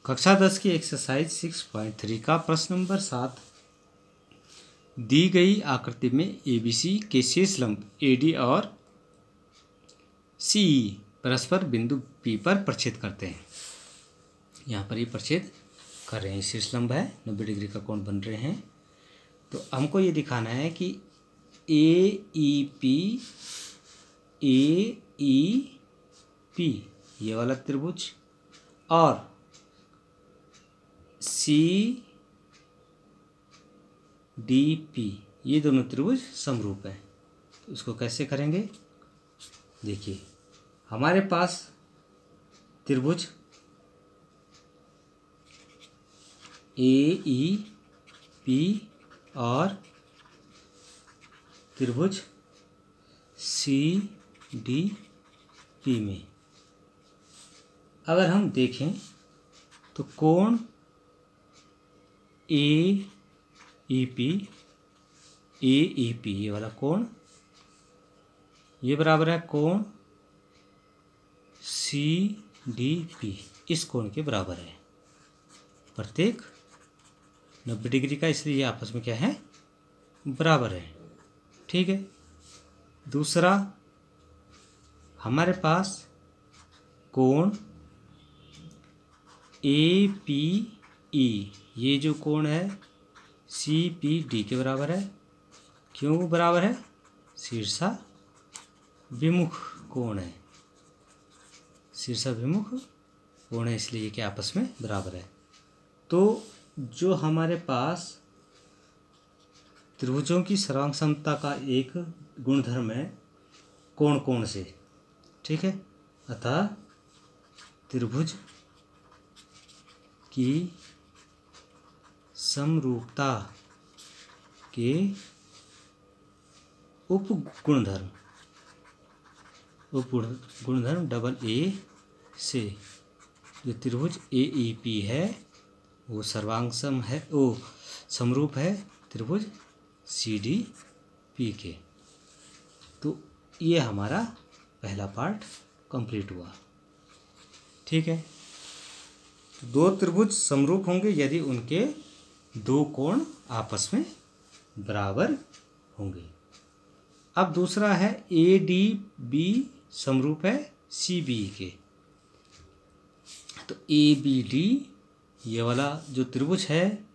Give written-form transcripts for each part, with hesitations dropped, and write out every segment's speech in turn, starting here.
कक्षा 10 की एक्सरसाइज 6.3 का प्रश्न नंबर 7। दी गई आकृति में एबीसी के शेष लंब एडी और सीई परस्पर बिंदु पी पर प्रक्षेप करते हैं। यहाँ पर ये प्रक्षेप कर रहे हैं, शीर्ष लंब है, 90 डिग्री का कोण बन रहे हैं। तो हमको ये दिखाना है कि ए ई पी ये वाला त्रिभुज और सी डी पी ये दोनों त्रिभुज समरूप हैं। तो इसको कैसे करेंगे? देखिए, हमारे पास त्रिभुज ए ई पी और त्रिभुज सी डी पी में अगर हम देखें तो कोण ए ई पी ये वाला कोण ये बराबर है कोण सी डी पी इस कोण के बराबर है, प्रत्येक 90 डिग्री का, इसलिए ये आपस में क्या है, बराबर है। ठीक है। दूसरा, हमारे पास कोण ए पी ई ये जो कोण है सी पी डी के बराबर है। क्यों बराबर है? शीर्षाभिमुख कोण है, शीर्षाभिमुख कोण है, इसलिए कि आपस में बराबर है। तो जो हमारे पास त्रिभुजों की सर्वांग समता का एक गुणधर्म है कोण कोण से, ठीक है। अतः त्रिभुज की समरूपता के उप गुणधर्म डबल ए से जो त्रिभुज ए ई पी है वो सर्वांगसम है, वो समरूप है त्रिभुज सी डी पी के। तो ये हमारा पहला पार्ट कंप्लीट हुआ। ठीक है। तो दो त्रिभुज समरूप होंगे यदि उनके दो कोण आपस में बराबर होंगे। अब दूसरा है ए डी बी समरूप है सी बी के। तो ए बी डी ये वाला जो त्रिभुज है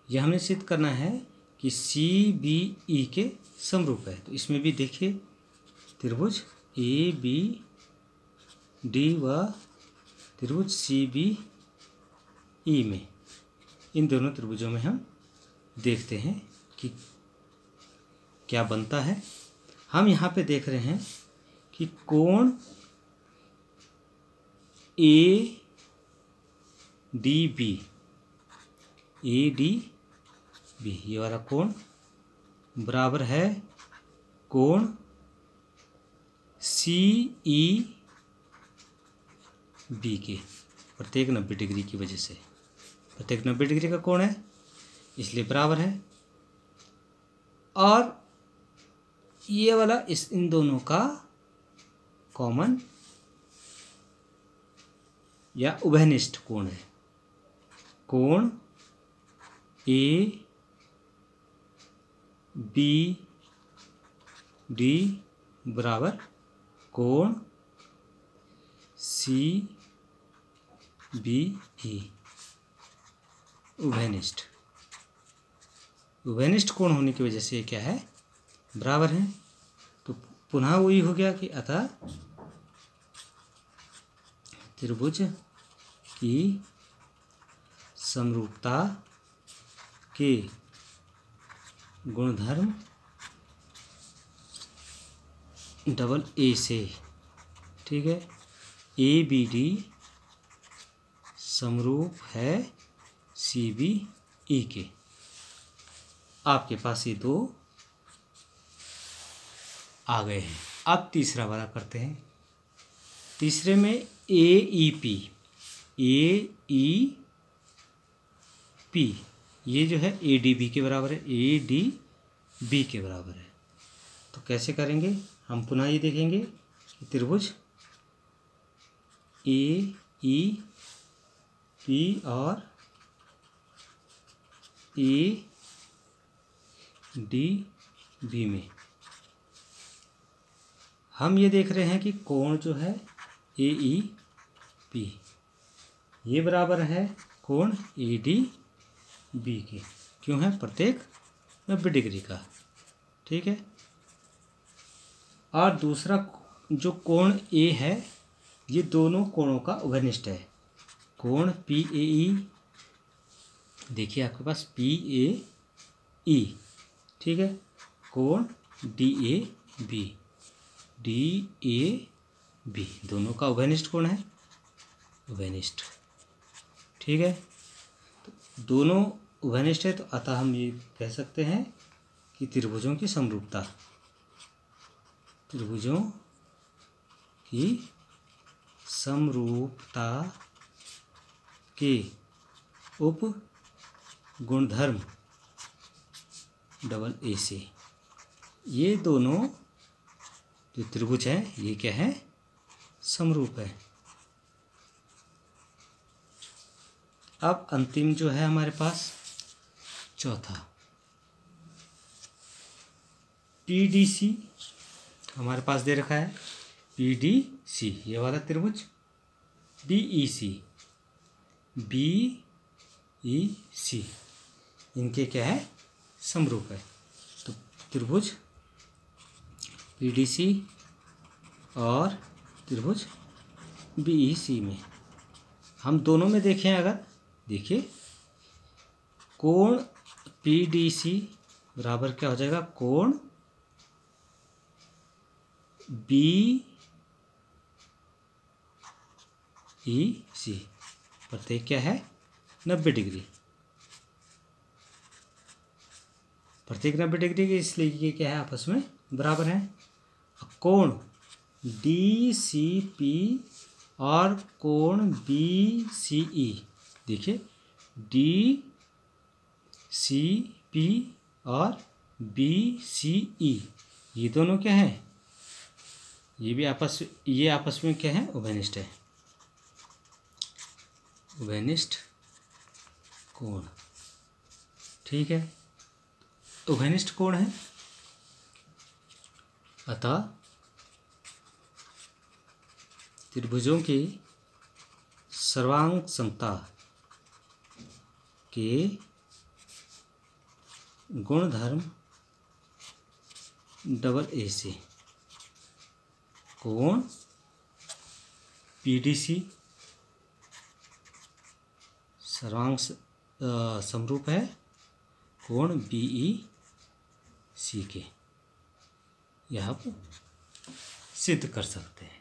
यह हमें सिद्ध करना है कि सी बी ई के समरूप है। तो इसमें भी देखिए त्रिभुज ए बी डी व त्रिभुज सी बी ई में, इन दोनों त्रिभुजों में हम देखते हैं कि क्या बनता है। हम यहाँ पे देख रहे हैं कि कोण ए डी बी ये वाला कोण बराबर है कोण सी ई बी के, प्रत्येक 90 डिग्री की वजह से, प्रत्येक 90 डिग्री का कोण है इसलिए बराबर है। और ये वाला इन दोनों का कॉमन या उभयनिष्ठ कोण है, कोण ए बी डी बराबर कोण सी बी ई, उभयनिष्ठ कोण होने की वजह से ये क्या है, बराबर है। तो पुनः वही हो गया कि अतः त्रिभुज की समरूपता के गुणधर्म डबल ए से, ठीक है, ए बी डी समरूप है सी बी ई के। आपके पास ये दो आ गए हैं। अब तीसरा वाला करते हैं। तीसरे में ए ई पी ये जो है ए डी बी के बराबर है, ए डी बी के बराबर है। तो कैसे करेंगे? हम पुनः ये देखेंगे कि त्रिभुज ए ई पी और ए डी बी में हम ये देख रहे हैं कि कोण जो है ए ई पी ये बराबर है कोण ए डी बी के। क्यों है? प्रत्येक 90 डिग्री का। ठीक है। और दूसरा जो कोण ए है ये दोनों कोणों का उभयनिष्ठ है। कोण पी ए ई, देखिए आपके पास पी ए ई, ठीक है। कोण डी ए बी दोनों का उभयनिष्ठ कोण है, उभयनिष्ठ। ठीक है। तो दोनों उभयनिष्ठ है, तो अतः हम ये कह सकते हैं कि त्रिभुजों की समरूपता, त्रिभुजों की समरूपता के उप गुणधर्म डबल ए से ये दोनों जो त्रिभुज हैं ये क्या है? समरूप है। अब अंतिम जो है हमारे पास चौथा पीडीसी हमारे पास दे रखा है। पीडीसी ये वाला त्रिभुज, बीईसी इनके क्या है? समरूप है। तो त्रिभुज पीडीसी और त्रिभुज बीईसी में हम दोनों में देखें, अगर देखिए कोण पीडीसी बराबर क्या हो जाएगा? कोण बीईसी प्रत्येक क्या है? 90 डिग्री। प्रत्येक 90 डिग्री के, इसलिए ये क्या है? आपस में बराबर है। कोण DCP और कोण BCE, देखिए DCP और BCE ये दोनों क्या है? ये आपस में क्या है? उभयनिष्ठ है, उभयनिष्ठ कोण। ठीक है। उभयनिष्ठ कोण है, अतः त्रिभुजों की सर्वांग समता के गुणधर्म डबल ए से कोण पीडीसी सर्वांग समरूप है कोण बीईसी के, यह आप सिद्ध कर सकते हैं।